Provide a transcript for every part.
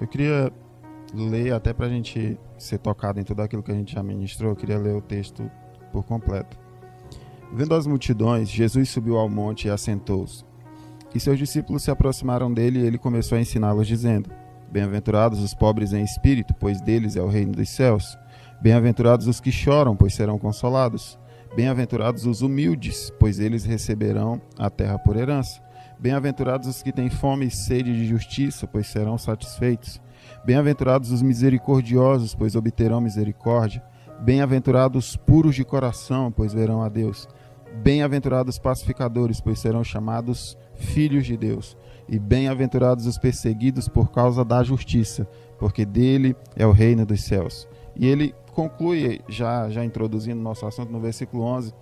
Eu queria ler, até para a gente ser tocado em tudo aquilo que a gente já ministrou, eu queria ler o texto por completo. Vendo as multidões, Jesus subiu ao monte e assentou-se. E seus discípulos se aproximaram dele e ele começou a ensiná-los, dizendo: Bem-aventurados os pobres em espírito, pois deles é o reino dos céus. Bem-aventurados os que choram, pois serão consolados. Bem-aventurados os humildes, pois eles receberão a terra por herança. Bem-aventurados os que têm fome e sede de justiça, pois serão satisfeitos. Bem-aventurados os misericordiosos, pois obterão misericórdia. Bem-aventurados os puros de coração, pois verão a Deus. Bem-aventurados os pacificadores, pois serão chamados filhos de Deus. E bem-aventurados os perseguidos por causa da justiça, porque dele é o reino dos céus. E ele conclui, já introduzindo nosso assunto, no versículo 11,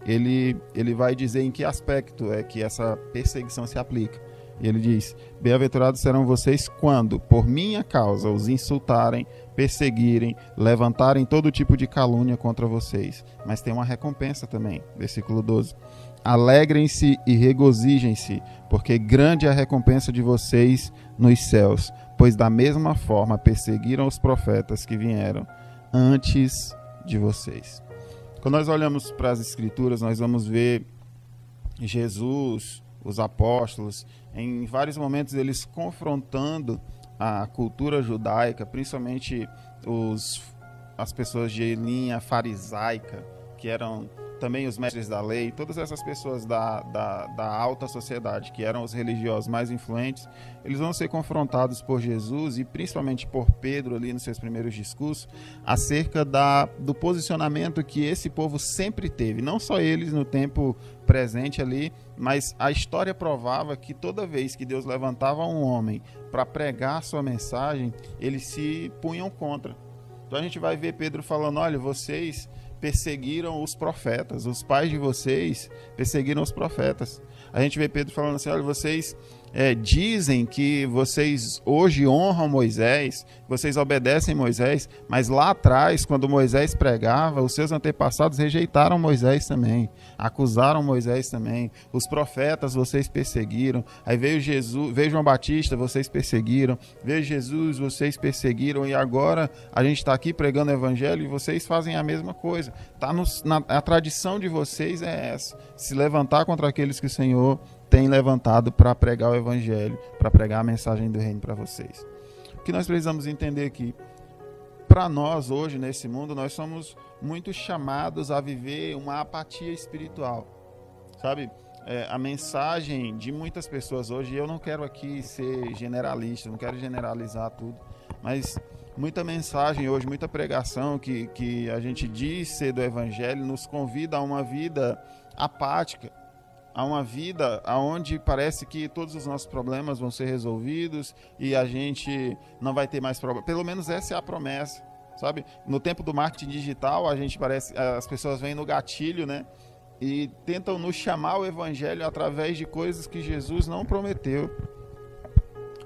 ele vai dizer em que aspecto é que essa perseguição se aplica. E ele diz: Bem-aventurados serão vocês quando, por minha causa, os insultarem, perseguirem, levantarem todo tipo de calúnia contra vocês. Mas tem uma recompensa também. Versículo 12. Alegrem-se e regozijem-se, porque grande é a recompensa de vocês nos céus, pois da mesma forma perseguiram os profetas que vieram antes de vocês. Quando nós olhamos para as Escrituras, nós vamos ver Jesus, os apóstolos, em vários momentos eles confrontando a cultura judaica, principalmente as pessoas de linha farisaica, que eram também os mestres da lei, todas essas pessoas da alta sociedade, que eram os religiosos mais influentes, eles vão ser confrontados por Jesus e principalmente por Pedro ali nos seus primeiros discursos, acerca do posicionamento que esse povo sempre teve, não só eles no tempo presente ali, mas a história provava que toda vez que Deus levantava um homem para pregar sua mensagem, eles se punham contra. Então a gente vai ver Pedro falando: olha, vocês perseguiram os profetas, os pais de vocês perseguiram os profetas. A gente vê Pedro falando assim: olha, vocês dizem que vocês hoje honram Moisés, vocês obedecem Moisés, mas lá atrás, quando Moisés pregava, os seus antepassados rejeitaram Moisés também, acusaram Moisés também, os profetas vocês perseguiram, aí veio João Batista, vocês perseguiram, veio Jesus, vocês perseguiram, e agora a gente está aqui pregando o evangelho e vocês fazem a mesma coisa. A tradição de vocês é essa, se levantar contra aqueles que o Senhor tem levantado para pregar o evangelho, para pregar a mensagem do reino para vocês. O que nós precisamos entender aqui, para nós hoje nesse mundo, nós somos muito chamados a viver uma apatia espiritual, sabe? A mensagem de muitas pessoas hoje, eu não quero aqui ser generalista, não quero generalizar tudo, mas muita mensagem hoje, muita pregação que a gente diz ser do evangelho, nos convida a uma vida apática, a uma vida onde parece que todos os nossos problemas vão ser resolvidos e a gente não vai ter mais problema. Pelo menos essa é a promessa, sabe? No tempo do marketing digital, as pessoas vêm no gatilho, né? E tentam nos chamar ao evangelho através de coisas que Jesus não prometeu.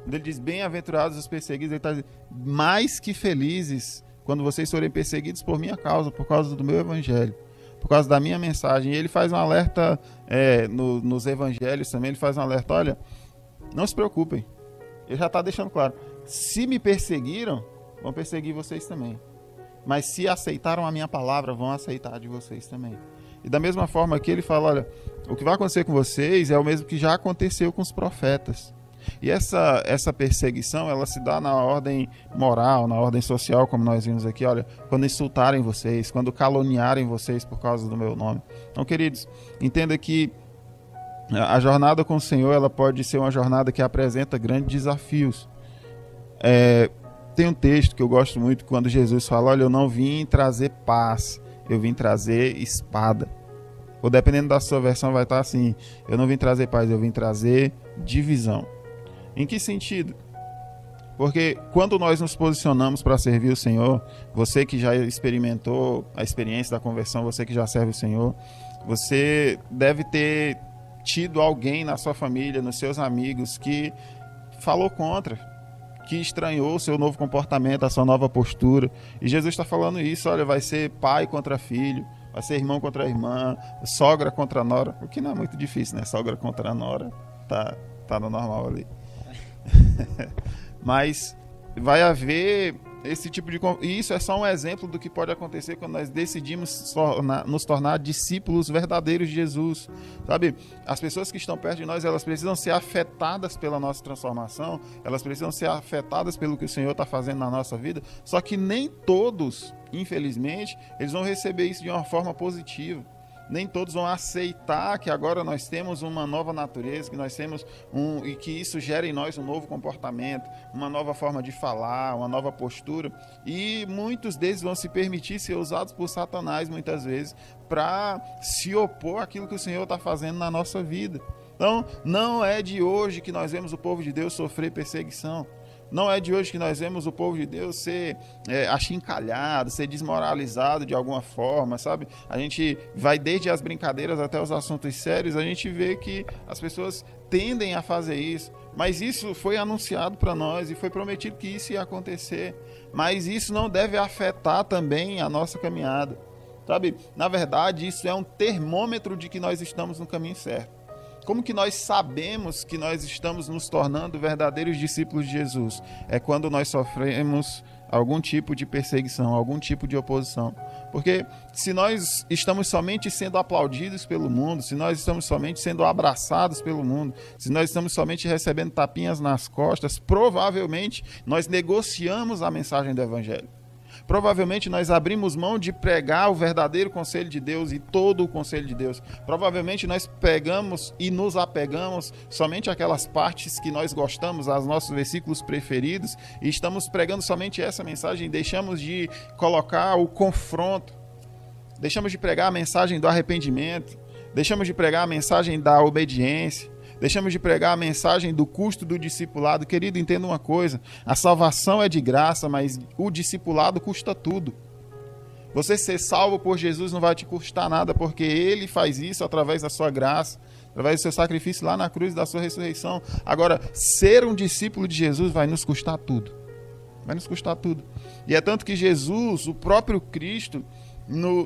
Ele diz: bem-aventurados os perseguidos, ele está dizendo: mais que felizes quando vocês forem perseguidos por minha causa, por causa do meu evangelho, por causa da minha mensagem. E ele faz um alerta nos evangelhos também, ele faz um alerta: olha, não se preocupem, ele já está deixando claro, se me perseguiram, vão perseguir vocês também, mas se aceitaram a minha palavra, vão aceitar de vocês também. E da mesma forma que ele fala: olha, o que vai acontecer com vocês é o mesmo que já aconteceu com os profetas. E essa perseguição, ela se dá na ordem moral, na ordem social, como nós vimos aqui. Olha, quando insultarem vocês, quando caluniarem vocês por causa do meu nome. Então, queridos, entenda que a jornada com o Senhor, ela pode ser uma jornada que apresenta grandes desafios. Tem um texto que eu gosto muito, quando Jesus fala: olha, eu não vim trazer paz, eu vim trazer espada. Ou dependendo da sua versão vai estar assim: eu não vim trazer paz, eu vim trazer divisão. Em que sentido? Porque quando nós nos posicionamos para servir o Senhor, você que já experimentou a experiência da conversão, você que já serve o Senhor, você deve ter tido alguém na sua família, nos seus amigos, que falou contra, que estranhou o seu novo comportamento, a sua nova postura. E Jesus está falando isso: olha, vai ser pai contra filho, vai ser irmão contra irmã, sogra contra nora, o que não é muito difícil, né? Sogra contra nora, tá no normal ali. Mas vai haver esse tipo de... E isso é só um exemplo do que pode acontecer quando nós decidimos nos tornar discípulos verdadeiros de Jesus, sabe? As pessoas que estão perto de nós, elas precisam ser afetadas pela nossa transformação, elas precisam ser afetadas pelo que o Senhor está fazendo na nossa vida, só que nem todos, infelizmente, eles vão receber isso de uma forma positiva. Nem todos vão aceitar que agora nós temos uma nova natureza, que nós temos e que isso gera em nós um novo comportamento, uma nova forma de falar, uma nova postura. E muitos deles vão se permitir ser usados por Satanás, muitas vezes, para se opor àquilo que o Senhor está fazendo na nossa vida. Então, não é de hoje que nós vemos o povo de Deus sofrer perseguição. Não é de hoje que nós vemos o povo de Deus ser achincalhado, ser desmoralizado de alguma forma, sabe? A gente vai desde as brincadeiras até os assuntos sérios, a gente vê que as pessoas tendem a fazer isso. Mas isso foi anunciado para nós e foi prometido que isso ia acontecer. Mas isso não deve afetar também a nossa caminhada, sabe? Na verdade, isso é um termômetro de que nós estamos no caminho certo. Como que nós sabemos que nós estamos nos tornando verdadeiros discípulos de Jesus? É quando nós sofremos algum tipo de perseguição, algum tipo de oposição. Porque se nós estamos somente sendo aplaudidos pelo mundo, se nós estamos somente sendo abraçados pelo mundo, se nós estamos somente recebendo tapinhas nas costas, provavelmente nós negociamos a mensagem do Evangelho. Provavelmente nós abrimos mão de pregar o verdadeiro conselho de Deus e todo o conselho de Deus. Provavelmente nós pegamos e nos apegamos somente àquelas partes que nós gostamos, aos nossos versículos preferidos, e estamos pregando somente essa mensagem, deixamos de colocar o confronto, deixamos de pregar a mensagem do arrependimento, deixamos de pregar a mensagem da obediência, deixamos de pregar a mensagem do custo do discipulado. Querido, entenda uma coisa, a salvação é de graça, mas o discipulado custa tudo. Você ser salvo por Jesus não vai te custar nada, porque Ele faz isso através da sua graça, através do seu sacrifício lá na cruz, da sua ressurreição. Agora, ser um discípulo de Jesus vai nos custar tudo. Vai nos custar tudo. E é tanto que Jesus, o próprio Cristo,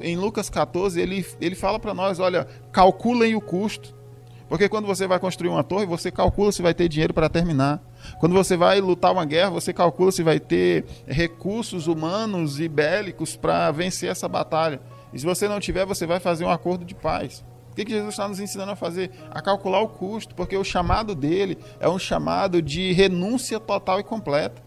em Lucas 14, ele fala para nós, olha, calculem o custo. Porque quando você vai construir uma torre, você calcula se vai ter dinheiro para terminar. Quando você vai lutar uma guerra, você calcula se vai ter recursos humanos e bélicos para vencer essa batalha. E se você não tiver, você vai fazer um acordo de paz. O que Jesus está nos ensinando a fazer? A calcular o custo, porque o chamado dele é um chamado de renúncia total e completa.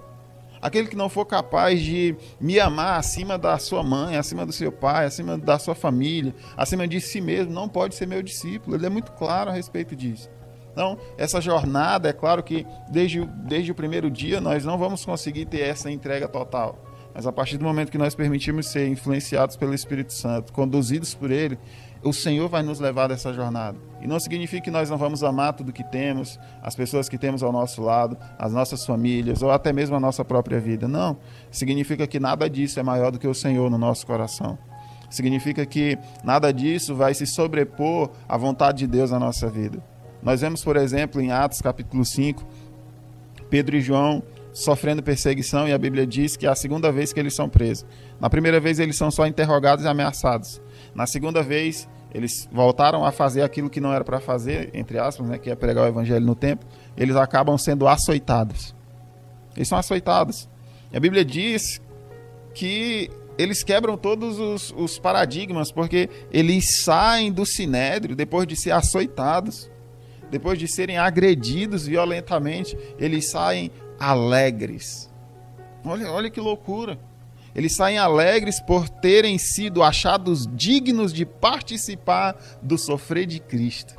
Aquele que não for capaz de me amar acima da sua mãe, acima do seu pai, acima da sua família, acima de si mesmo, não pode ser meu discípulo. Ele é muito claro a respeito disso. Então, essa jornada, é claro que desde o primeiro dia nós não vamos conseguir ter essa entrega total. Mas a partir do momento que nós permitimos ser influenciados pelo Espírito Santo, conduzidos por Ele, o Senhor vai nos levar dessa jornada. E não significa que nós não vamos amar tudo que temos, as pessoas que temos ao nosso lado, as nossas famílias, ou até mesmo a nossa própria vida. Não. Significa que nada disso é maior do que o Senhor no nosso coração. Significa que nada disso vai se sobrepor à vontade de Deus na nossa vida. Nós vemos, por exemplo, em Atos capítulo 5, Pedro e João sofrendo perseguição, e a Bíblia diz que é a segunda vez que eles são presos. Na primeira vez eles são só interrogados e ameaçados. Na segunda vez eles voltaram a fazer aquilo que não era para fazer, entre aspas, né, que é pregar o evangelho no templo. Eles acabam sendo açoitados. Eles são açoitados. E a Bíblia diz que eles quebram todos os paradigmas, porque eles saem do sinédrio depois de ser açoitados, depois de serem agredidos violentamente, eles saem alegres. Olha que loucura. Eles saem alegres por terem sido achados dignos de participar do sofrer de Cristo.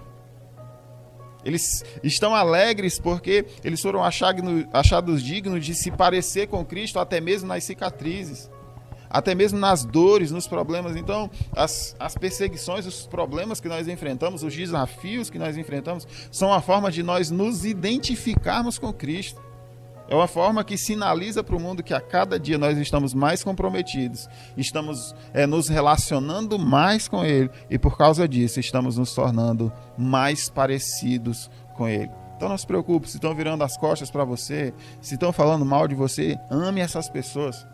Eles estão alegres porque eles foram achados dignos de se parecer com Cristo, até mesmo nas cicatrizes, até mesmo nas dores, nos problemas. Então, as perseguições, os problemas que nós enfrentamos, os desafios que nós enfrentamos, são uma forma de nós nos identificarmos com Cristo. É uma forma que sinaliza para o mundo que a cada dia nós estamos mais comprometidos, estamos nos relacionando mais com Ele, e por causa disso estamos nos tornando mais parecidos com Ele. Então não se preocupe, se estão virando as costas para você, se estão falando mal de você, ame essas pessoas.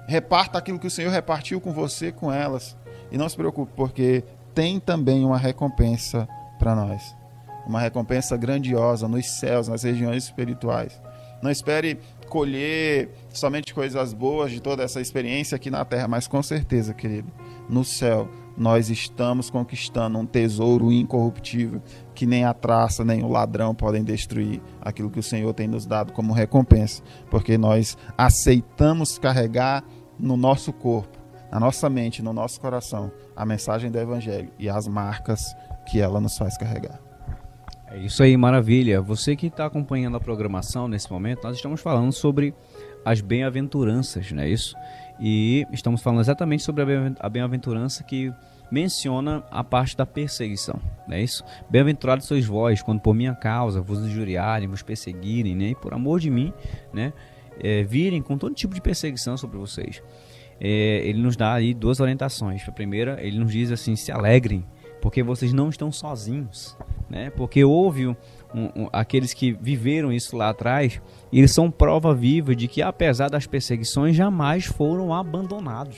Reparta aquilo que o Senhor repartiu com você, com elas. E não se preocupe, porque tem também uma recompensa para nós. Uma recompensa grandiosa nos céus, nas regiões espirituais. Não espere colher somente coisas boas de toda essa experiência aqui na terra, mas com certeza, querido, no céu nós estamos conquistando um tesouro incorruptível que nem a traça, nem o ladrão podem destruir aquilo que o Senhor tem nos dado como recompensa, porque nós aceitamos carregar no nosso corpo, na nossa mente, no nosso coração, a mensagem do Evangelho e as marcas que ela nos faz carregar. É isso aí, maravilha. Você que está acompanhando a programação nesse momento, nós estamos falando sobre as bem-aventuranças, não é isso? E estamos falando exatamente sobre a bem-aventurança que menciona a parte da perseguição, não é isso? Bem-aventurados sois vós, quando por minha causa vos injuriarem, vos perseguirem, né? E por amor de mim, né? Virem com todo tipo de perseguição sobre vocês. Ele nos dá aí duas orientações. A primeira, ele nos diz assim, se alegrem, porque vocês não estão sozinhos, né? Porque houve aqueles que viveram isso lá atrás, e eles são prova viva de que apesar das perseguições jamais foram abandonados,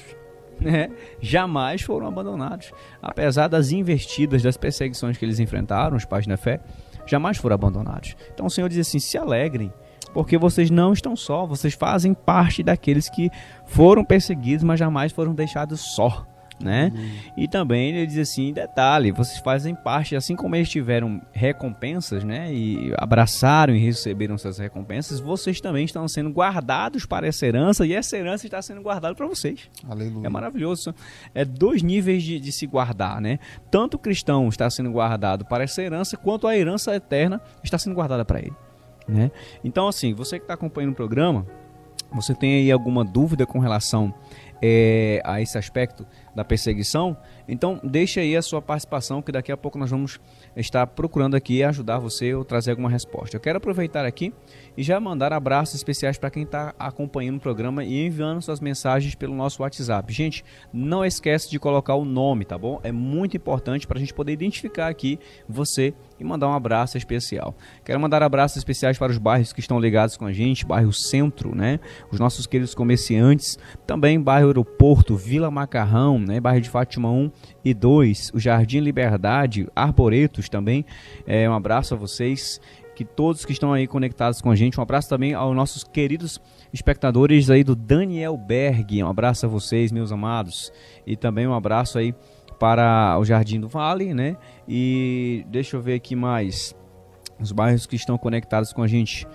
né? Jamais foram abandonados, apesar das investidas, das perseguições que eles enfrentaram, os pais da fé, jamais foram abandonados. Então o Senhor diz assim, se alegrem, porque vocês não estão só, vocês fazem parte daqueles que foram perseguidos, mas jamais foram deixados só, né? E também ele diz assim, detalhe, vocês fazem parte, assim como eles tiveram recompensas, né, e abraçaram e receberam essas recompensas, vocês também estão sendo guardados para essa herança, e essa herança está sendo guardada para vocês. Aleluia. É maravilhoso. É dois níveis de se guardar, né? Tanto o cristão está sendo guardado para essa herança, quanto a herança eterna está sendo guardada para ele, né? Então assim, você que está acompanhando o programa, você tem aí alguma dúvida com relação a esse aspecto da perseguição, então deixe aí a sua participação, que daqui a pouco nós vamos estar procurando aqui ajudar você ou trazer alguma resposta. Eu quero aproveitar aqui e já mandar abraços especiais para quem está acompanhando o programa e enviando suas mensagens pelo nosso WhatsApp. Gente, não esquece de colocar o nome, tá bom? É muito importante para a gente poder identificar aqui você e mandar um abraço especial. Quero mandar abraços especiais para os bairros que estão ligados com a gente, bairro Centro, né? Os nossos queridos comerciantes, também bairro Aeroporto, Vila Macarrão, né? Bairro de Fátima 1 e 2, o Jardim Liberdade, Arboretos também. Um abraço a vocês, que todos que estão aí conectados com a gente. Um abraço também aos nossos queridos espectadores aí do Daniel Berg. Um abraço a vocês, meus amados. E também um abraço aí para o Jardim do Vale, né? E deixa eu ver aqui mais os bairros que estão conectados com a gente.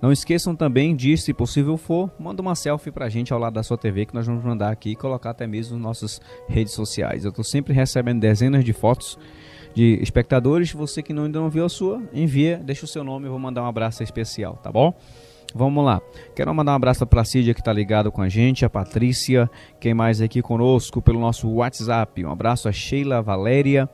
Não esqueçam também de, se possível for, manda uma selfie pra gente ao lado da sua TV, que nós vamos mandar aqui e colocar até mesmo nas nossas redes sociais. Eu estou sempre recebendo dezenas de fotos de espectadores. Você que ainda não viu a sua, envia, deixa o seu nome, eu vou mandar um abraço especial, tá bom? Vamos lá. Quero mandar um abraço para a Cídia, que está ligado com a gente, a Patrícia, quem mais aqui conosco pelo nosso WhatsApp. Um abraço a Sheila, a Valéria,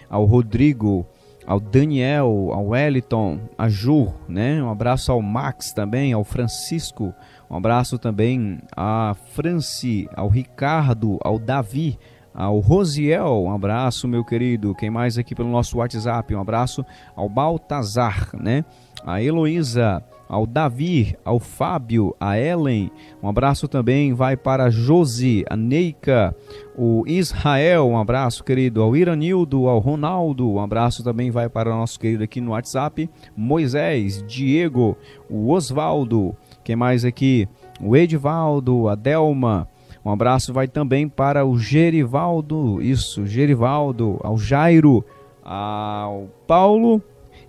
ao Rodrigo, ao Daniel, ao Wellington, a Ju, né? Um abraço ao Max também, ao Francisco, um abraço também a Franci, ao Ricardo, ao Davi, ao Rosiel, um abraço, meu querido. Quem mais aqui pelo nosso WhatsApp? Um abraço ao Baltazar, né? A Heloísa, ao Davi, ao Fábio, a Ellen, um abraço também vai para a Josi, a Neika, o Israel, um abraço, querido, ao Iranildo, ao Ronaldo, um abraço também vai para o nosso querido aqui no WhatsApp, Moisés, Diego, o Osvaldo, quem mais aqui? O Edivaldo, a Delma, um abraço vai também para o Gerivaldo, Gerivaldo, ao Jairo, ao Paulo,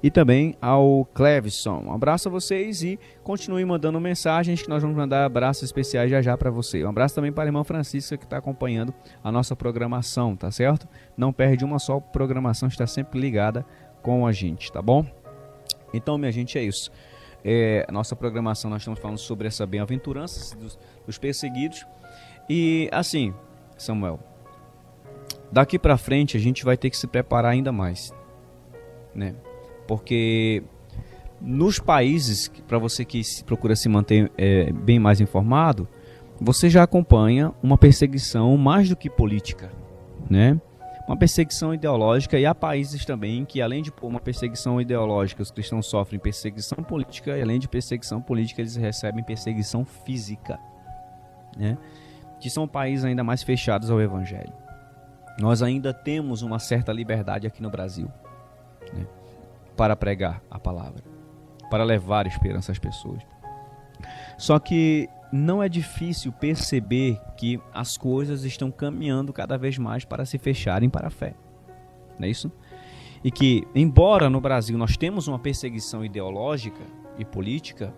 e também ao Clevison. Um abraço a vocês e continue mandando mensagens, que nós vamos mandar abraços especiais já para você. Um abraço também para a irmã Francisca, que está acompanhando a nossa programação, tá certo? Não perde uma só programação, está sempre ligada com a gente, tá bom? Então, minha gente, é isso. A nossa programação, nós estamos falando sobre essa bem-aventurança dos perseguidos. E assim, Samuel, daqui para frente a gente vai ter que se preparar ainda mais, né? Porque nos países, para você que procura se manter bem mais informado, você já acompanha uma perseguição mais do que política, né? Uma perseguição ideológica, e há países também que, além de uma perseguição ideológica, os cristãos sofrem perseguição política, e além de perseguição política, eles recebem perseguição física, né? Que são países ainda mais fechados ao evangelho. Nós ainda temos uma certa liberdade aqui no Brasil, né? Para pregar a palavra, para levar esperança às pessoas. Só que não é difícil perceber que as coisas estão caminhando cada vez mais para se fecharem para a fé. Não é isso? E que, embora no Brasil nós temos uma perseguição ideológica e política,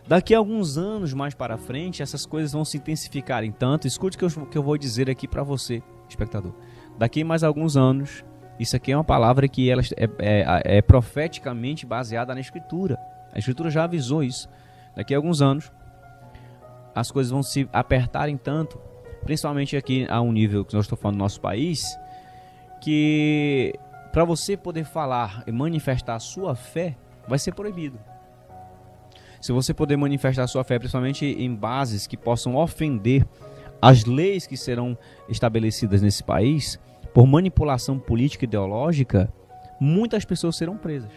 daqui a alguns anos mais para frente, essas coisas vão se intensificarem tanto. Escute o que eu vou dizer aqui para você, espectador. Daqui a mais alguns anos, isso aqui é uma palavra que ela é profeticamente baseada na Escritura. A Escritura já avisou isso. Daqui a alguns anos, as coisas vão se apertarem tanto, principalmente aqui a um nível que nós estamos falando no nosso país, que para você poder falar e manifestar a sua fé, vai ser proibido. Se você poder manifestar a sua fé, principalmente em bases que possam ofender as leis que serão estabelecidas nesse país, por manipulação política e ideológica, muitas pessoas serão presas.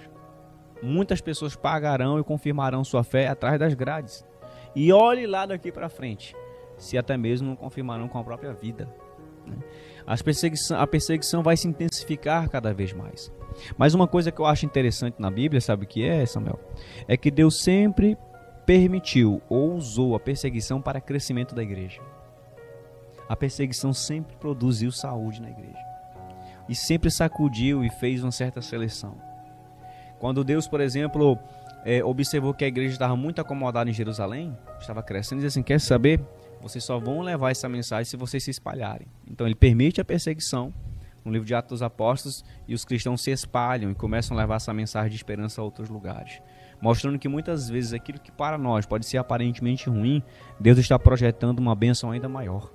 Muitas pessoas pagarão e confirmarão sua fé atrás das grades. E olhe lá daqui para frente, se até mesmo não confirmarão com a própria vida. A perseguição vai se intensificar cada vez mais. Mas uma coisa que eu acho interessante na Bíblia, sabe o que é, Samuel? É que Deus sempre permitiu ou usou a perseguição para crescimento da igreja. A perseguição sempre produziu saúde na igreja. E sempre sacudiu e fez uma certa seleção. Quando Deus, por exemplo, observou que a igreja estava muito acomodada em Jerusalém, estava crescendo, e disse assim, quer saber? Vocês só vão levar essa mensagem se vocês se espalharem. Então ele permite a perseguição no livro de Atos dos Apóstolos, e os cristãos se espalham e começam a levar essa mensagem de esperança a outros lugares. Mostrando que muitas vezes aquilo que para nós pode ser aparentemente ruim, Deus está projetando uma bênção ainda maior.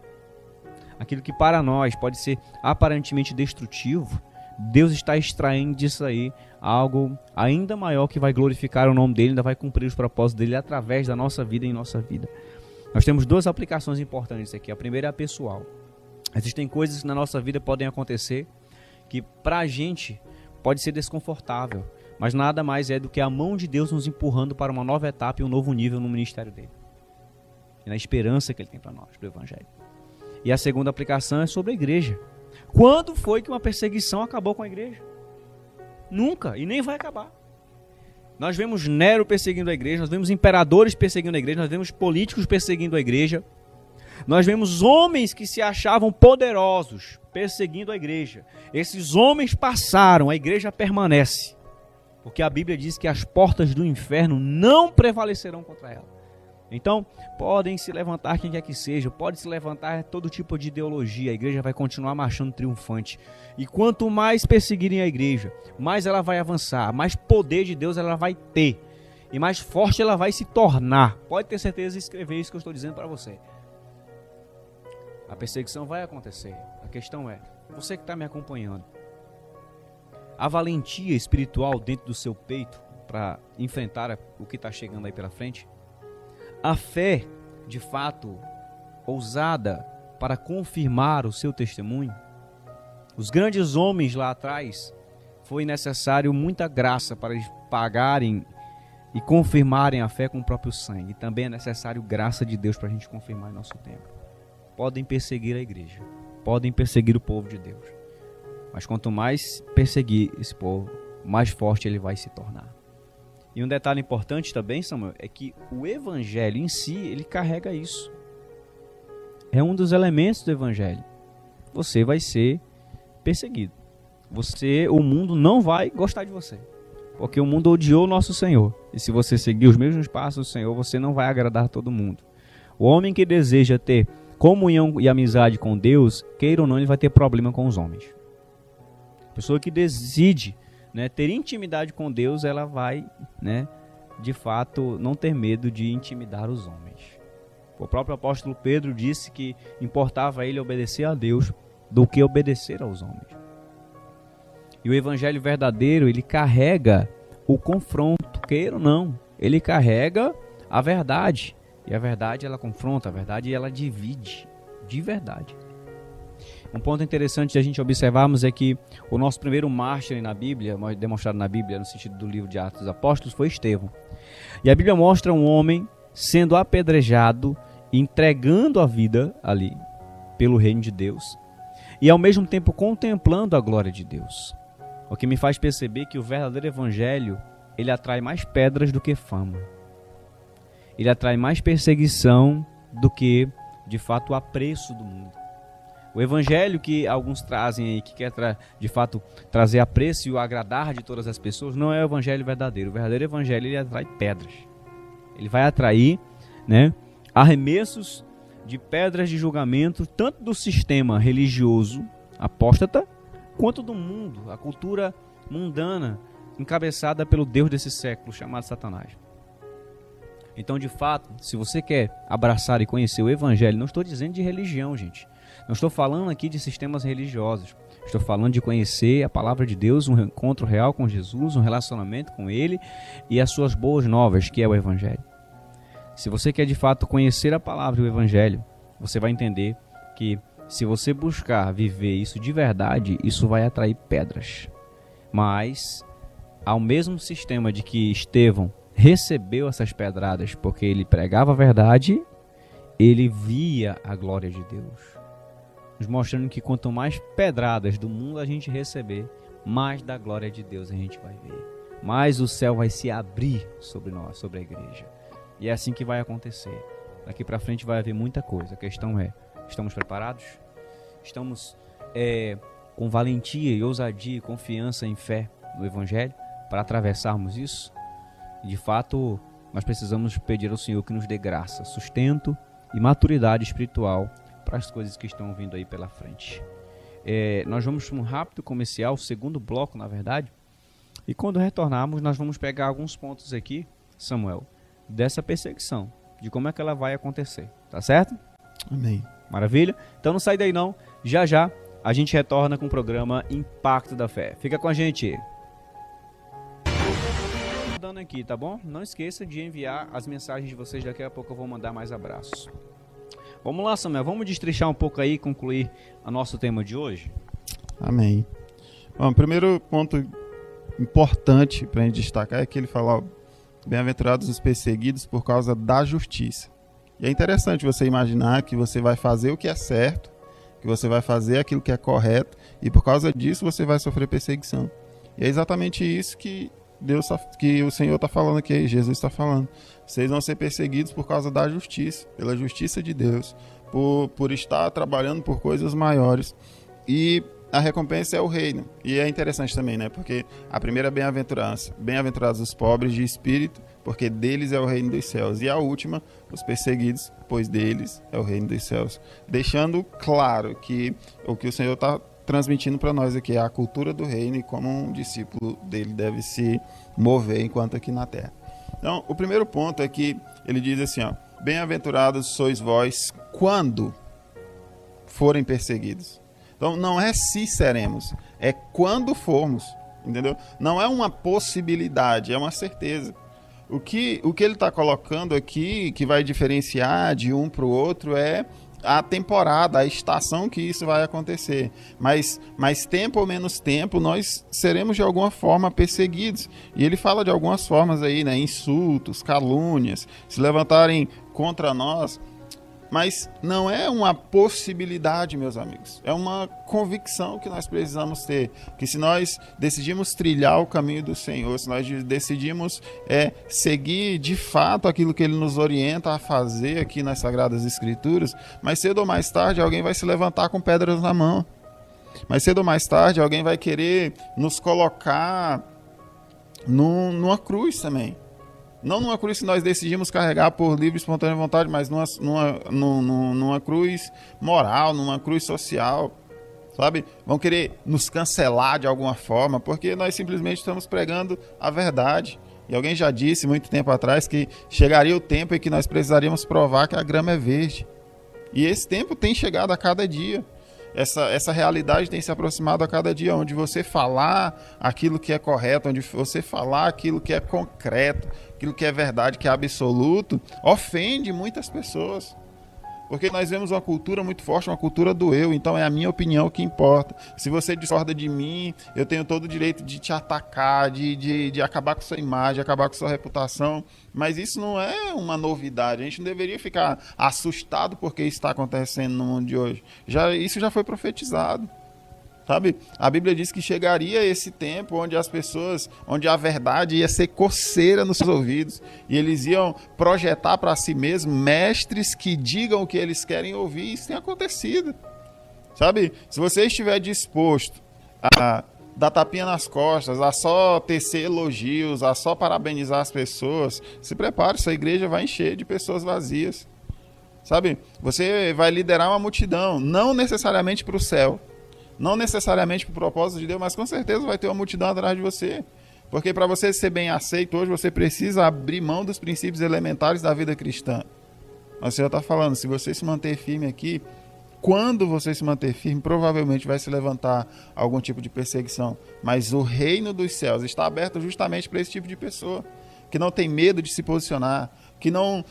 Aquilo que para nós pode ser aparentemente destrutivo, Deus está extraindo disso aí algo ainda maior que vai glorificar o nome dele, ainda vai cumprir os propósitos dele através da nossa vida e em nossa vida. Nós temos duas aplicações importantes aqui. A primeira é a pessoal. Existem coisas que na nossa vida podem acontecer que para a gente pode ser desconfortável, mas nada mais é do que a mão de Deus nos empurrando para uma nova etapa e um novo nível no ministério dele. E na esperança que ele tem para nós, do Evangelho. E a segunda aplicação é sobre a igreja. Quando foi que uma perseguição acabou com a igreja? Nunca, e nem vai acabar. Nós vemos Nero perseguindo a igreja, nós vemos imperadores perseguindo a igreja, nós vemos políticos perseguindo a igreja, nós vemos homens que se achavam poderosos perseguindo a igreja. Esses homens passaram, a igreja permanece, porque a Bíblia diz que as portas do inferno não prevalecerão contra ela. Então, podem se levantar quem quer que seja, pode se levantar todo tipo de ideologia, a igreja vai continuar marchando triunfante. E quanto mais perseguirem a igreja, mais ela vai avançar, mais poder de Deus ela vai ter, e mais forte ela vai se tornar. Pode ter certeza de escrever isso que eu estou dizendo para você. A perseguição vai acontecer. A questão é, você que está me acompanhando, a valentia espiritual dentro do seu peito para enfrentar o que está chegando aí pela frente? A fé, de fato, ousada para confirmar o seu testemunho? Os grandes homens lá atrás, foi necessário muita graça para eles pagarem e confirmarem a fé com o próprio sangue. E também é necessário graça de Deus para a gente confirmar em nosso tempo. Podem perseguir a igreja, podem perseguir o povo de Deus. Mas quanto mais perseguir esse povo, mais forte ele vai se tornar. E um detalhe importante também, Samuel, é que o evangelho em si, ele carrega isso. É um dos elementos do evangelho. Você vai ser perseguido. O mundo não vai gostar de você. Porque o mundo odiou o nosso Senhor. E se você seguir os mesmos passos do Senhor, você não vai agradar todo mundo. O homem que deseja ter comunhão e amizade com Deus, queira ou não, ele vai ter problema com os homens. A pessoa que decide ter intimidade com Deus, ela vai, de fato, não ter medo de intimidar os homens. O próprio apóstolo Pedro disse que importava a ele obedecer a Deus do que obedecer aos homens. E o evangelho verdadeiro, ele carrega o confronto, queira ou não. Ele carrega a verdade. E a verdade, ela confronta, a verdade, ela divide, de verdade. Um ponto interessante de a gente observarmos é que o nosso primeiro mártir na Bíblia, demonstrado na Bíblia no sentido do livro de Atos dos Apóstolos, foi Estevão. E a Bíblia mostra um homem sendo apedrejado, entregando a vida ali pelo reino de Deus e ao mesmo tempo contemplando a glória de Deus. O que me faz perceber que o verdadeiro evangelho, ele atrai mais pedras do que fama. ele atrai mais perseguição do que, de fato, o apreço do mundo. O evangelho que alguns trazem aí, que quer de fato trazer apreço e o agradar de todas as pessoas, não é o evangelho verdadeiro. O verdadeiro evangelho, ele atrai pedras. Ele vai atrair, né, arremessos de pedras de julgamento, tanto do sistema religioso apóstata, quanto do mundo, a cultura mundana, encabeçada pelo Deus desse século, chamado Satanás. Então, de fato, se você quer abraçar e conhecer o evangelho, não estou dizendo de religião, gente. Não estou falando aqui de sistemas religiosos. Estou falando de conhecer a palavra de Deus, um encontro real com Jesus, um relacionamento com Ele e as suas boas novas, que é o evangelho. Se você quer de fato conhecer a palavra e o evangelho, você vai entender que se você buscar viver isso de verdade, isso vai atrair pedras. Mas, ao mesmo sistema de que Estevão recebeu essas pedradas porque ele pregava a verdade, ele via a glória de Deus. Nos mostrando que quanto mais pedradas do mundo a gente receber, mais da glória de Deus a gente vai ver. Mais o céu vai se abrir sobre nós, sobre a igreja. E é assim que vai acontecer. Daqui para frente vai haver muita coisa. A questão é, estamos preparados? Estamos com valentia e ousadia e confiança em fé no Evangelho para atravessarmos isso? De fato, nós precisamos pedir ao Senhor que nos dê graça, sustento e maturidade espiritual para as coisas que estão vindo aí pela frente. Nós vamos para um rápido comercial, segundo bloco, na verdade. E quando retornarmos, nós vamos pegar alguns pontos aqui, Samuel, dessa perseguição, de como é que ela vai acontecer. Tá certo? Amém. Maravilha? Então não sai daí não. Já já a gente retorna com o programa Impacto da Fé. Fica com a gente. Dando aqui, tá bom? Não esqueça de enviar as mensagens de vocês. Daqui a pouco eu vou mandar mais abraços. Vamos lá, Samuel. Vamos destrinchar um pouco aí e concluir o nosso tema de hoje? Amém. Bom, o primeiro ponto importante para a gente destacar é que ele fala, ó, bem-aventurados os perseguidos por causa da justiça. E é interessante você imaginar que você vai fazer o que é certo, que você vai fazer aquilo que é correto, e por causa disso você vai sofrer perseguição. E é exatamente isso que que o Senhor está falando aqui, Jesus está falando. Vocês vão ser perseguidos por causa da justiça, pela justiça de Deus, por estar trabalhando por coisas maiores. E a recompensa é o reino. E é interessante também, né? Porque a primeira é bem-aventurança. Bem-aventurados os pobres de espírito, porque deles é o reino dos céus. E a última, os perseguidos, pois deles é o reino dos céus. Deixando claro que o que o Senhor está transmitindo para nós aqui é a cultura do reino e como um discípulo dele deve se mover enquanto aqui na terra. Então, o primeiro ponto é que ele diz assim, ó, bem-aventurados sois vós quando forem perseguidos. Então, não é se seremos, é quando formos, entendeu? Não é uma possibilidade, é uma certeza. O que ele está colocando aqui, que vai diferenciar de um para o outro, é a temporada, a estação que isso vai acontecer. Mas mais tempo ou menos tempo, nós seremos de alguma forma perseguidos. E ele fala de algumas formas aí, né? Insultos, calúnias, se levantarem contra nós. Mas não é uma possibilidade, meus amigos. É uma convicção que nós precisamos ter. Que se nós decidimos trilhar o caminho do Senhor, se nós decidimos seguir de fato aquilo que Ele nos orienta a fazer aqui nas Sagradas Escrituras, mais cedo ou mais tarde alguém vai se levantar com pedras na mão. Mais cedo ou mais tarde alguém vai querer nos colocar numa cruz também. Não numa cruz que nós decidimos carregar por livre e espontânea vontade, mas numa cruz moral, numa cruz social, sabe? Vão querer nos cancelar de alguma forma, porque nós simplesmente estamos pregando a verdade. E alguém já disse muito tempo atrás que chegaria o tempo em que nós precisaríamos provar que a grama é verde. E esse tempo tem chegado a cada dia. Essa realidade tem se aproximado a cada dia, onde você falar aquilo que é correto, onde você falar aquilo que é concreto, aquilo que é verdade, que é absoluto, ofende muitas pessoas. Porque nós vemos uma cultura muito forte, uma cultura do eu, então é a minha opinião que importa. Se você discorda de mim, eu tenho todo o direito de te atacar, de acabar com sua imagem, acabar com sua reputação. Mas isso não é uma novidade, a gente não deveria ficar assustado porque isso está acontecendo no mundo de hoje. Isso já foi profetizado. Sabe? A Bíblia diz que chegaria esse tempo onde as pessoas, onde a verdade ia ser coceira nos seus ouvidos e eles iam projetar para si mesmos mestres que digam o que eles querem ouvir. Isso tem acontecido. Sabe? Se você estiver disposto a dar tapinha nas costas, a só tecer elogios, a só parabenizar as pessoas, se prepare, sua igreja vai encher de pessoas vazias. Sabe? Você vai liderar uma multidão, não necessariamente para o céu, não necessariamente para o propósito de Deus, mas com certeza vai ter uma multidão atrás de você. Porque para você ser bem aceito hoje, você precisa abrir mão dos princípios elementares da vida cristã. Mas o Senhor está falando, se você se manter firme aqui, quando você se manter firme, provavelmente vai se levantar algum tipo de perseguição. Mas o reino dos céus está aberto justamente para esse tipo de pessoa, que não tem medo de se posicionar, que não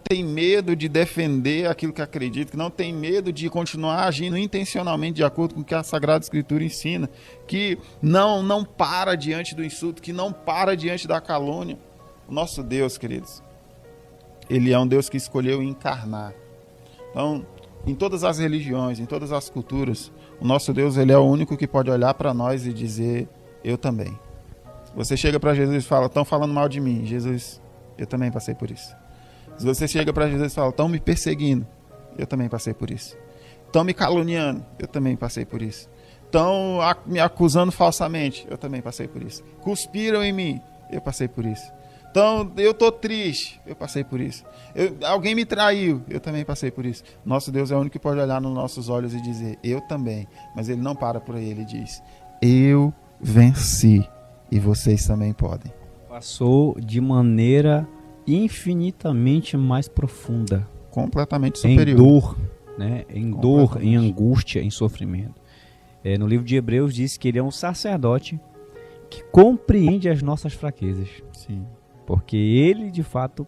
tem medo de defender aquilo que acredita, que não tem medo de continuar agindo intencionalmente de acordo com o que a Sagrada Escritura ensina, que não para diante do insulto, que não para diante da calúnia. O nosso Deus, queridos, Ele é um Deus que escolheu encarnar. Então, em todas as religiões, em todas as culturas, o nosso Deus, Ele é o único que pode olhar para nós e dizer, eu também. Você chega para Jesus e fala, estão falando mal de mim. Jesus, eu também passei por isso. Se você chega para Jesus e fala, estão me perseguindo. Eu também passei por isso. Estão me caluniando. Eu também passei por isso. Estão me acusando falsamente. Eu também passei por isso. Cuspiram em mim. Eu passei por isso. Então, eu estou triste. Eu passei por isso. Alguém me traiu. Eu também passei por isso. Nosso Deus é o único que pode olhar nos nossos olhos e dizer, eu também. Mas Ele não para por aí. Ele diz, eu venci. E vocês também podem. Passou de maneira infinitamente mais profunda. Completamente superior. Em dor, né? Em dor, em angústia, em sofrimento. No livro de Hebreus diz que ele é um sacerdote que compreende as nossas fraquezas. Sim. Porque ele, de fato,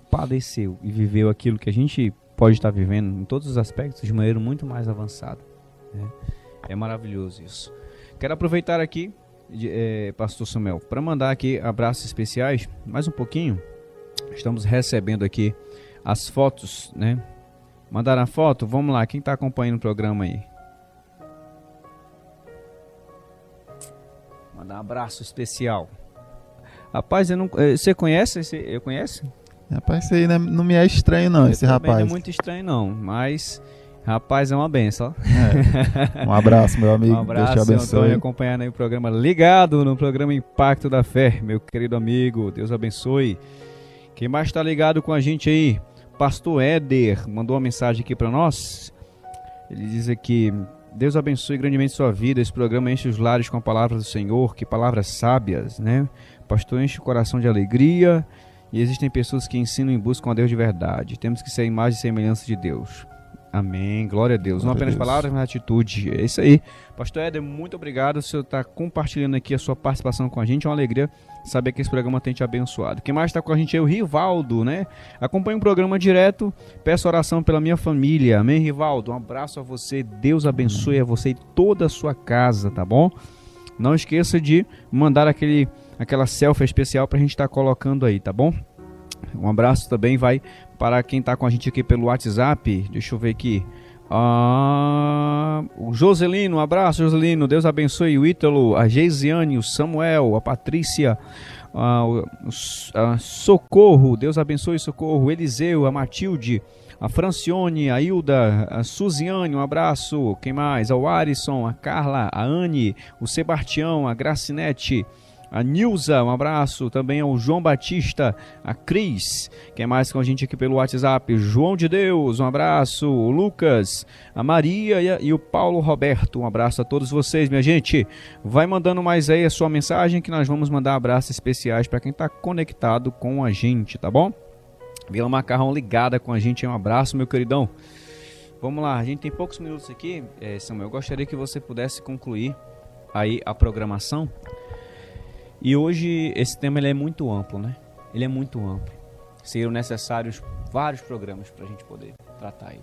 padeceu e viveu aquilo que a gente pode estar vivendo em todos os aspectos de maneira muito mais avançada. Né? É maravilhoso isso. Quero aproveitar aqui, Pastor Samuel, para mandar aqui abraços especiais, mais um pouquinho. Estamos recebendo aqui as fotos, né? Mandaram a foto? Vamos lá, quem está acompanhando o programa aí? Mandar um abraço especial. Rapaz, você conhece? Eu conheço? Rapaz, isso aí não me é estranho não, esse rapaz. Não é muito estranho não, mas... Rapaz, é uma benção. Um abraço, meu amigo. Um abraço, Deus te abençoe. Antônio, acompanhando aí o programa ligado no programa Impacto da Fé, meu querido amigo. Deus abençoe. Quem mais está ligado com a gente aí? Pastor Éder mandou uma mensagem aqui para nós. Ele diz aqui, Deus abençoe grandemente sua vida. Esse programa enche os lares com a palavra do Senhor. Que palavras sábias, né? Pastor, enche o coração de alegria. E existem pessoas que ensinam e buscam a Deus de verdade. Temos que ser a imagem e semelhança de Deus. Amém, glória a Deus. Não apenas palavras, mas atitude. É isso aí. Pastor Éder, muito obrigado. O senhor está compartilhando aqui a sua participação com a gente. É uma alegria saber que esse programa tem te abençoado. Quem mais está com a gente é o Rivaldo, né? Acompanha o programa direto. Peço oração pela minha família. Amém, Rivaldo? Um abraço a você. Deus abençoe a você e toda a sua casa, tá bom? Não esqueça de mandar aquela selfie especial para a gente estar colocando aí, tá bom? Um abraço também vai para quem está com a gente aqui pelo WhatsApp. Deixa eu ver aqui. O Joselino, um abraço, Joselino. Deus abençoe o Ítalo, a Geisiane, o Samuel, a Patrícia, Socorro. Deus abençoe Socorro, Eliseu, a Matilde, a Francione, a Hilda, a Suziane, um abraço. Quem mais? O Arisson, a Carla, a Anne, o Sebastião, a Gracinete, a Nilza, um abraço. Também ao João Batista, a Cris, quem mais com a gente aqui pelo WhatsApp? João de Deus, um abraço. O Lucas, a Maria e o Paulo Roberto, um abraço a todos vocês, minha gente. Vai mandando mais aí a sua mensagem que nós vamos mandar abraços especiais para quem está conectado com a gente, tá bom? Vila Macarrão ligada com a gente, um abraço, meu queridão. Vamos lá, a gente tem poucos minutos aqui, Samuel. Eu gostaria que você pudesse concluir aí a programação. E hoje esse tema ele é muito amplo, né? Ele é muito amplo. Seriam necessários vários programas para a gente poder tratar aí.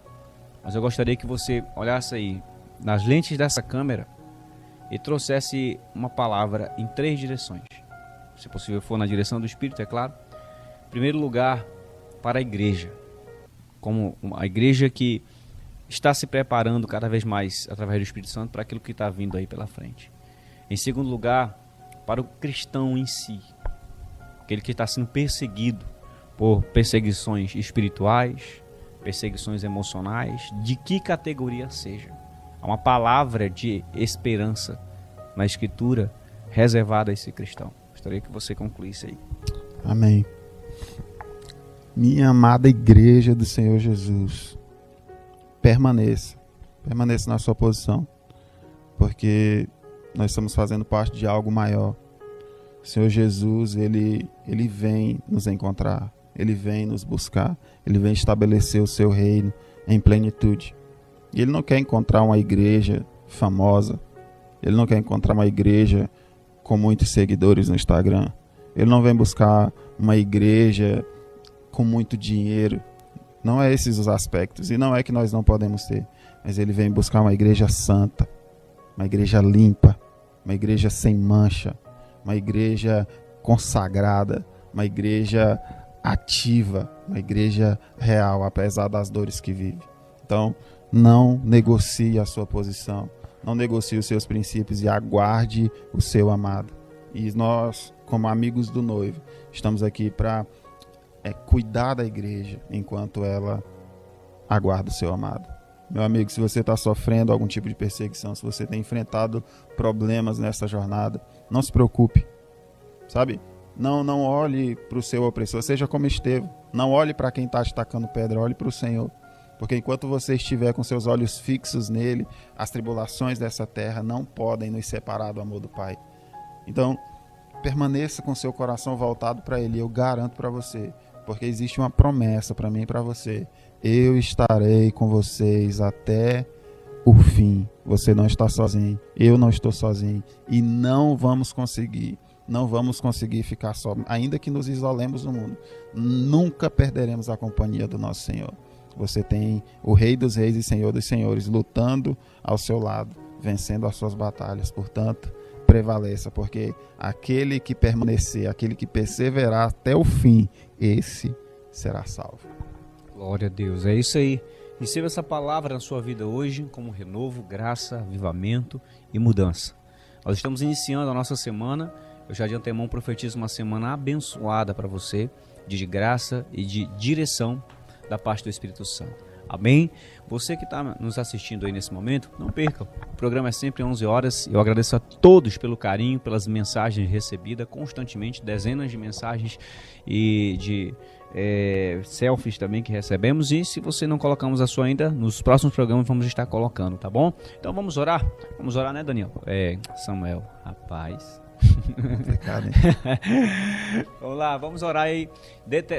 Mas eu gostaria que você olhasse aí nas lentes dessa câmera e trouxesse uma palavra em 3 direções. Se possível for na direção do Espírito, é claro. Em primeiro lugar, para a igreja. Como a igreja que está se preparando cada vez mais, através do Espírito Santo, para aquilo que está vindo aí pela frente. Em segundo lugar, para o cristão em si, aquele que está sendo perseguido por perseguições espirituais, perseguições emocionais, de que categoria seja. Há uma palavra de esperança na Escritura reservada a esse cristão. Gostaria que você concluísse aí. Amém. Minha amada igreja do Senhor Jesus, permaneça na sua posição, porque nós estamos fazendo parte de algo maior. O Senhor Jesus, ele vem nos encontrar, ele vem nos buscar, ele vem estabelecer o seu reino em plenitude. E ele não quer encontrar uma igreja famosa, ele não quer encontrar uma igreja com muitos seguidores no Instagram, ele não vem buscar uma igreja com muito dinheiro. Não é esses os aspectos, e não é que nós não podemos ter, mas ele vem buscar uma igreja santa, uma igreja limpa, uma igreja sem mancha, uma igreja consagrada, uma igreja ativa, uma igreja real, apesar das dores que vive. Então, não negocie a sua posição, não negocie os seus princípios e aguarde o seu amado. E nós, como amigos do noivo, estamos aqui para cuidar da igreja enquanto ela aguarda o seu amado. Meu amigo, se você está sofrendo algum tipo de perseguição, se você tem enfrentado problemas nessa jornada, não se preocupe, sabe? Não olhe para o seu opressor, seja como Estevão. Não olhe para quem está te tacando pedra, olhe para o Senhor. Porque enquanto você estiver com seus olhos fixos nele, as tribulações dessa terra não podem nos separar do amor do Pai. Então, permaneça com seu coração voltado para ele, eu garanto para você, porque existe uma promessa para mim e para você. Eu estarei com vocês até o fim. Você não está sozinho, eu não estou sozinho, e não vamos conseguir ficar só, ainda que nos isolemos do mundo. Nunca perderemos a companhia do nosso Senhor. Você tem o Rei dos Reis e Senhor dos Senhores lutando ao seu lado, vencendo as suas batalhas. Portanto, prevaleça, porque aquele que permanecer, aquele que perseverar até o fim, esse será salvo. Glória a Deus, é isso aí. Receba essa palavra na sua vida hoje como renovo, graça, avivamento e mudança. Nós estamos iniciando a nossa semana. Eu já de antemão profetizo uma semana abençoada para você, de graça e de direção da parte do Espírito Santo. Amém? Você que está nos assistindo aí nesse momento, não perca. O programa é sempre 11 horas. Eu agradeço a todos pelo carinho, pelas mensagens recebidas constantemente, dezenas de mensagens e de selfies também que recebemos. E se você não colocamos a sua ainda, nos próximos programas vamos estar colocando, tá bom? Então vamos orar? Vamos orar, né, Daniel? Samuel, rapaz... Complicado, hein? Vamos lá, vamos orar e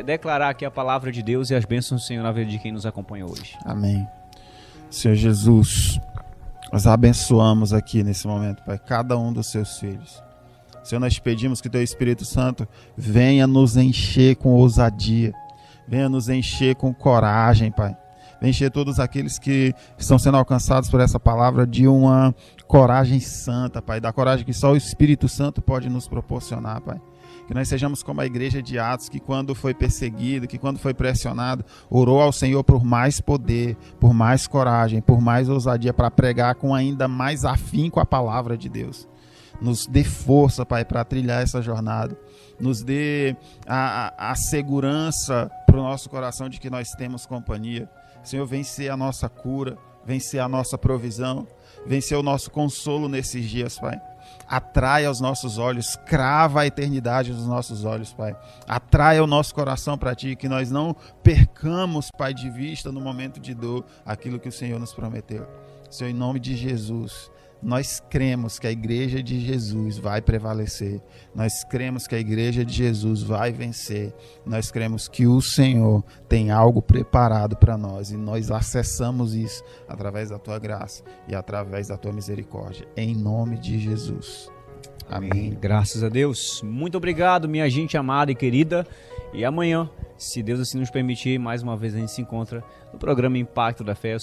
declarar aqui a palavra de Deus e as bênçãos do Senhor na vida de quem nos acompanha hoje. Amém. Senhor Jesus, nós abençoamos aqui nesse momento, Pai, cada um dos seus filhos. Senhor, nós te pedimos que teu Espírito Santo venha nos encher com ousadia, venha nos encher com coragem, Pai. Venha encher todos aqueles que estão sendo alcançados por essa palavra de uma coragem santa, Pai, da coragem que só o Espírito Santo pode nos proporcionar, Pai. Que nós sejamos como a igreja de Atos, que quando foi perseguido, que quando foi pressionado, orou ao Senhor por mais poder, por mais coragem, por mais ousadia para pregar com ainda mais afinco a palavra de Deus. Nos dê força, Pai, para trilhar essa jornada. Nos dê a segurança para o nosso coração de que nós temos companhia. Senhor, vem ser a nossa cura, vem ser a nossa provisão, vem ser o nosso consolo nesses dias, Pai. Atrai aos nossos olhos, crava a eternidade nos nossos olhos, Pai. Atrai o nosso coração para Ti, que nós não percamos, Pai, de vista no momento de dor aquilo que o Senhor nos prometeu. Senhor, em nome de Jesus, nós cremos que a igreja de Jesus vai prevalecer. Nós cremos que a igreja de Jesus vai vencer. Nós cremos que o Senhor tem algo preparado para nós e nós acessamos isso através da tua graça e através da tua misericórdia. Em nome de Jesus. Amém. Graças a Deus. Muito obrigado, minha gente amada e querida. E amanhã, se Deus assim nos permitir, mais uma vez a gente se encontra no programa Impacto da Fé.